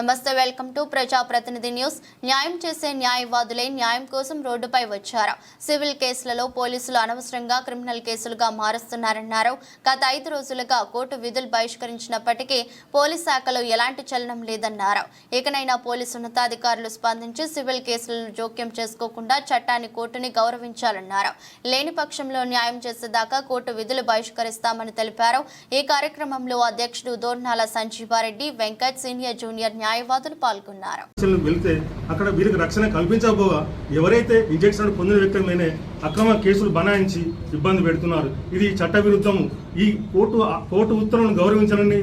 నమస్తే, welcome to ప్రజాప్రతినిధి news. న్యాయం చేసే న్యాయవాదులే న్యాయం కోసం రోడ్డుపై వచ్చారు. సివిల్ కేసులలో పోలీసులు అనవసరంగా క్రిమినల్ కేసులుగా మారుస్తున్నారన్నారు. గత 5 రోజులుగా కోర్టు విధులు బహిష్కరించినప్పటికీ పోలీస్ శాఖలో ఎలాంటి చలనం లేదన్నారు. ఇకనైనా పోలీసు ఉన్నతాధికారులు స్పందించి సివిల్ కేసులను జోక్యం చేసుకోకుండా చట్టాన్ని, కోర్టుని గౌరవించాలన్నారు. లేని పక్షంలో న్యాయం చేసేదాకా కోర్టు విధులు బహిష్కరిస్తామని తెలిపారు. ఈ కార్యక్రమంలో అధ్యక్షుడు దోర్నాల సంజీవారెడ్డి, వెంకట్, సీనియర్ జూనియర్ న్యాయవాదులు పాల్గొన్నారు. వెళ్తే అక్కడ వీరికి రక్షణ కల్పించకపోగా ఎవరైతే ఇంజెక్షన్ పొందిన వ్యక్తులనే అక్రమ కేసులు బనాయించి ఇబ్బంది పెడుతున్నారు. ఇది చట్ట విరుద్ధము. ఈ కోర్టు ఉత్తర్వులను గౌరవించాలని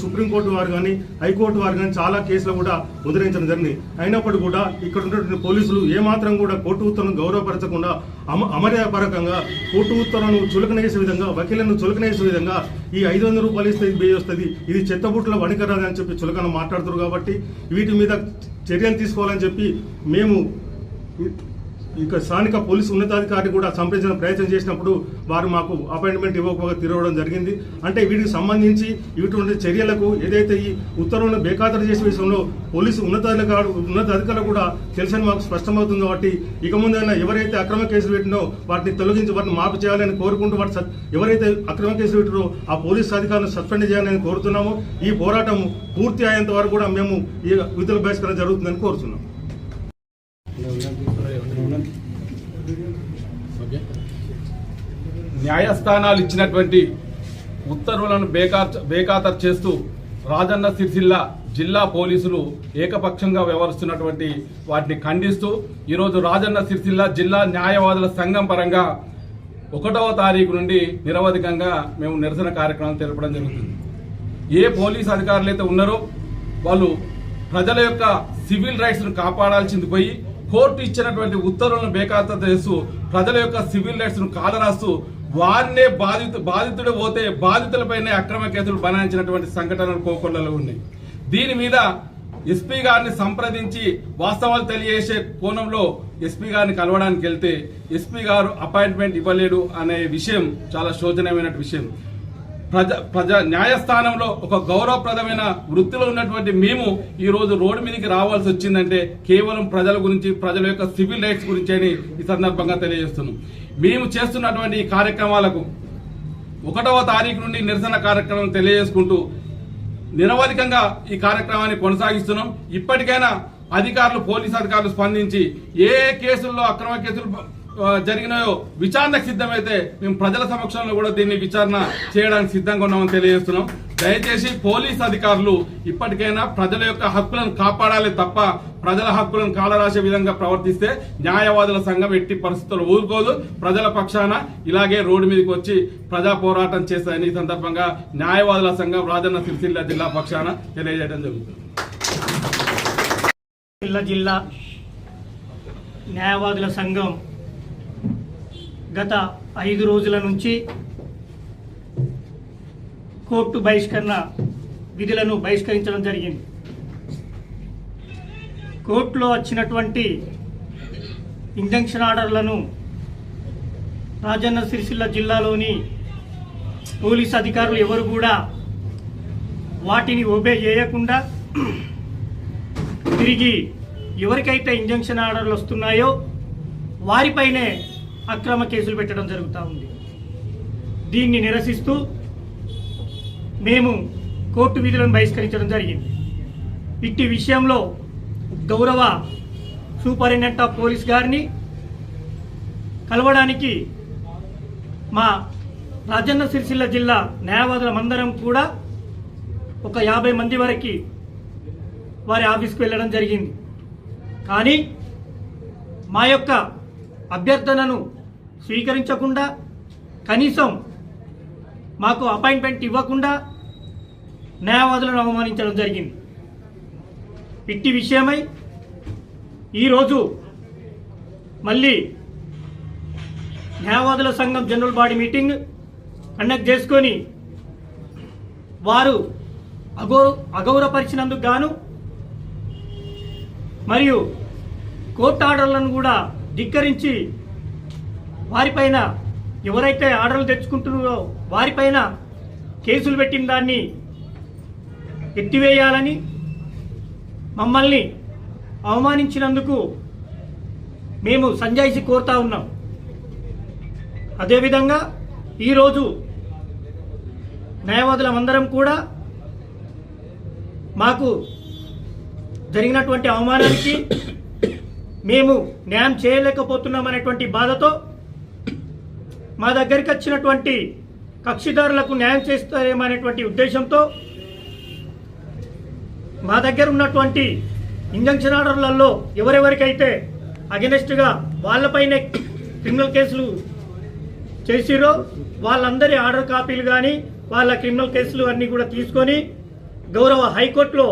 సుప్రీంకోర్టు వారు కానీ, హైకోర్టు వారు కానీ చాలా కేసులు కూడా ఉదరించడం జరిగింది. అయినప్పటికీ కూడా ఇక్కడ ఉన్నటువంటి పోలీసులు ఏమాత్రం కూడా కోర్టు ఉత్తర్వులను గౌరవపరచకుండా అమర్యాదపరకంగా కోర్టు ఉత్తర్వులను చులకనేసే విధంగా, వకీలను చులకనేసే విధంగా ఈ 500 రూపాయలు ఇస్తే ఇది వస్తుంది, ఇది చెత్తబుట్టల వణికరాదు అని చెప్పి చులకన మాట్లాడుతున్నారు. కాబట్టి వీటి మీద చర్యలు తీసుకోవాలని చెప్పి మేము ఇక స్థానిక పోలీసు ఉన్నతాధికారి కూడా సంప్రదించిన ప్రయత్నం చేసినప్పుడు వారు మాకు అపాయింట్మెంట్ ఇవ్వకపోగా తిరగడం జరిగింది. అంటే వీటికి సంబంధించి ఇటువంటి చర్యలకు ఏదైతే ఈ ఉత్తర్వులను బేఖాతరు చేసే విషయంలో పోలీసు ఉన్నతాధికారులు కూడా తెలుసని మాకు స్పష్టమవుతుంది. కాబట్టి ఇక ముందైనా ఎవరైతే అక్రమ కేసులు పెట్టినో వాటిని తొలగించి వాటిని మాపు చేయాలని కోరుకుంటూ ఎవరైతే అక్రమ కేసులు పెట్టినో ఆ పోలీసు అధికారులను సస్పెండ్ చేయాలని కోరుతున్నాము. ఈ పోరాటం పూర్తి అయ్యేంత వరకు కూడా మేము ఈ విధుల బహిష్కరణ జరుగుతుందని కోరుతున్నాం. న్యాయస్థానాలు ఇచ్చినటువంటి ఉత్తర్వులను బేఖాతరు చేస్తూ రాజన్న సిరిసిల్ల జిల్లా పోలీసులు ఏకపక్షంగా వ్యవహరిస్తున్నటువంటి వాటిని ఖండిస్తూ ఈరోజు రాజన్న సిరిసిల్ల జిల్లా న్యాయవాదుల సంఘం పరంగా 1వ తారీఖు నుండి నిరవధికంగా మేము నిరసన కార్యక్రమం తెలపడం జరుగుతుంది. ఏ పోలీసు అధికారులు అయితే ఉన్నారో వాళ్ళు ప్రజల యొక్క సివిల్ రైట్స్ ను కాపాడాల్సింది పోయి కోర్టు ఇచ్చినటువంటి ఉత్తర్వులను బేఖాతరు చేస్తూ ప్రజల యొక్క సివిల్ రైట్స్ ను కాలరాస్తూ వారినే బాధితుడు పోతే బాధితులపైనే అక్రమ కేసులు బనాయించినటువంటి సంఘటనలు కోకొల్లలో ఉన్నాయి. దీని మీద ఎస్పీ గారిని సంప్రదించి వాస్తవాలు తెలియజేసే కోణంలో ఎస్పీ గారిని కలవడానికి వెళ్తే ఎస్పీ గారు అపాయింట్మెంట్ ఇవ్వలేడు అనే విషయం చాలా శోచనీయమైన విషయం. న్యాయస్థానంలో ఒక గౌరవప్రదమైన వృత్తిలో ఉన్నటువంటి మేము ఈ రోజు రోడ్డు మీదకి రావాల్సి వచ్చిందంటే కేవలం ప్రజల గురించి, ప్రజల యొక్క సివిల్ రైట్స్ గురించి అని ఈ సందర్భంగా తెలియజేస్తున్నాం. మేము చేస్తున్నటువంటి ఈ కార్యక్రమాలకు 1వ తారీఖు నుండి నిరసన కార్యక్రమం తెలియజేసుకుంటూ నిరవధికంగా ఈ కార్యక్రమాన్ని కొనసాగిస్తున్నాం. ఇప్పటికైనా అధికారులు, పోలీసు అధికారులు స్పందించి ఏ కేసుల్లో అక్రమ కేసులు జరిగినాయో విచారణకు సిద్ధమైతే మేము ప్రజల సమక్షంలో కూడా దీన్ని విచారణ చేయడానికి సిద్ధంగా ఉన్నామని తెలియజేస్తున్నాం. దయచేసి పోలీస్ అధికారులు ఇప్పటికైనా ప్రజల యొక్క హక్కులను కాపాడాలి తప్ప ప్రజల హక్కులను కాలరాసే విధంగా ప్రవర్తిస్తే న్యాయవాదుల సంఘం ఎట్టి పరిస్థితుల్లో ఊరుకోదు. ప్రజల పక్షాన ఇలాగే రోడ్డు మీదకి వచ్చి ప్రజా పోరాటం చేస్తాయని ఈ సందర్భంగా న్యాయవాదుల సంఘం రాజన్న సిరిసిల్ల జిల్లా పక్షాన తెలియజేయడం జరుగుతుంది. జిల్లా న్యాయవాదుల సంఘం గత 5 రోజుల నుంచి కోర్టు బహిష్కరణ విధులను బహిష్కరించడం జరిగింది. కోర్టులో వచ్చినటువంటి ఇంజంక్షన్ ఆర్డర్లను రాజన్న సిరిసిల్ల జిల్లాలోని పోలీస్ అధికారులు ఎవరు కూడా వాటిని ఒబే చేయకుండా తిరిగి ఎవరికైతే ఇంజంక్షన్ ఆర్డర్లు వస్తున్నాయో వారిపైనే అక్రమ కేసులు పెట్టడం జరుగుతూ ఉంది. దీన్ని నిరసిస్తూ మేము కోర్టు విధులను బహిష్కరించడం జరిగింది. ఇట్టి విషయంలో గౌరవ సూపరింటెండెంట్ ఆఫ్ పోలీస్ గారిని కలవడానికి మా రాజన్న సిరిసిల్ల జిల్లా న్యాయవాదులమందరం కూడా ఒక 50 మంది వరకు వారి ఆఫీస్కి వెళ్ళడం జరిగింది. కానీ మా యొక్క అభ్యర్థనను స్వీకరించకుండా, కనీసం మాకు అపాయింట్మెంట్ ఇవ్వకుండా న్యాయవాదులను అవమానించడం జరిగింది. ఇట్టి విషయమై ఈరోజు మళ్ళీ న్యాయవాదుల సంఘం జనరల్ బాడీ మీటింగ్ కండక్ట్ చేసుకొని వారు అగౌరవపరిచినందుకు గాను మరియు కోర్టు ఆర్డర్లను కూడా ధిక్కరించి వారిపైన, ఎవరైతే ఆర్డర్లు తెచ్చుకుంటున్నారో వారిపైన కేసులు పెట్టిన దాన్ని ఎత్తివేయాలని మమ్మల్ని అవమానించినందుకు మేము సంజాయిషి కోరుతా ఉన్నాం. అదేవిధంగా ఈరోజు న్యాయవాదులమందరం కూడా మాకు జరిగినటువంటి అవమానానికి మేము న్యాయం చేయలేకపోతున్నామనేటువంటి బాధతో మా దగ్గరికి వచ్చినటువంటి కక్షిదారులకు న్యాయం చేస్తారేమనేటువంటి ఉద్దేశంతో మా దగ్గర ఉన్నటువంటి ఇంజంక్షన్ ఆర్డర్లలో ఎవరెవరికైతే అగెనెస్ట్గా వాళ్ళపైనే క్రిమినల్ కేసులు చేసిరో వాళ్ళందరి ఆర్డర్ కాపీలు కానీ వాళ్ళ క్రిమినల్ కేసులు అన్నీ కూడా తీసుకొని గౌరవ హైకోర్టులో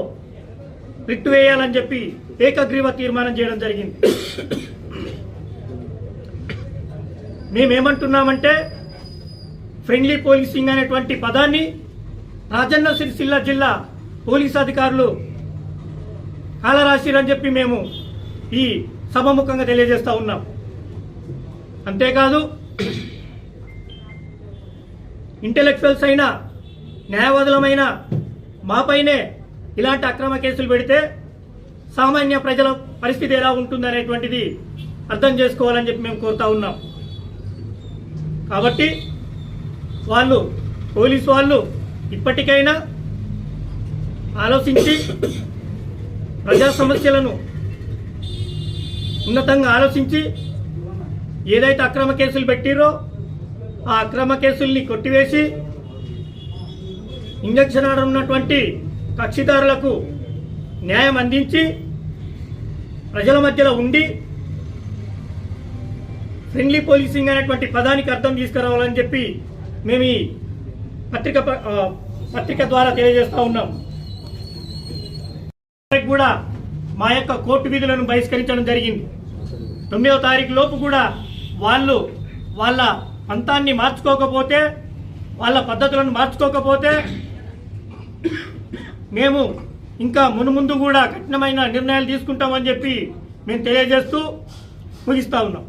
రిట్ వేయాలని చెప్పి ఏకగ్రీవ తీర్మానం చేయడం జరిగింది. మేమేమంటున్నామంటే ఫ్రెండ్లీ పోలీసింగ్ అనేటువంటి పదాన్ని రాజన్న సిరిసిల్ల జిల్లా పోలీస్ అధికారులు కాలరాశిరని చెప్పి మేము ఈ సభముఖంగా తెలియజేస్తా ఉన్నాం. అంతేకాదు ఇంటెలెక్చువల్స్ అయిన న్యాయవాదులమైన మాపైనే ఇలాంటి అక్రమ కేసులు పెడితే సామాన్య ప్రజల పరిస్థితి ఎలా ఉంటుందనేటువంటిది అర్థం చేసుకోవాలని చెప్పి మేము కోరుతా ఉన్నాం. కాబట్టి పోలీసు వాళ్ళు ఇప్పటికైనా ఆలోచించి ప్రజా సమస్యలను ఉన్నతంగా ఆలోచించి ఏదైతే అక్రమ కేసులు పెట్టిరో ఆ అక్రమ కేసుల్ని కొట్టివేసి ఇంజక్షన్ ఆర్డర్ ఉన్నటువంటి కక్షిదారులకు న్యాయం అందించి ప్రజల మధ్యలో ఉండి ఫ్రెండ్లీ పోలీసింగ్ అనేటువంటి పదానికి అర్థం తీసుకురావాలని చెప్పి మేము ఈ పత్రిక ద్వారా తెలియజేస్తా ఉన్నాం. కూడా మా యొక్క కోర్టు విధులను బహిష్కరించడం జరిగింది. 9వ తారీఖు లోపు కూడా వాళ్ళు వాళ్ళ పంతాన్ని మార్చుకోకపోతే, వాళ్ళ పద్ధతులను మార్చుకోకపోతే మేము ఇంకా మునుముందు కూడా కఠినమైన నిర్ణయాలు తీసుకుంటామని చెప్పి మేము తెలియజేస్తూ ముగిస్తా ఉన్నాం.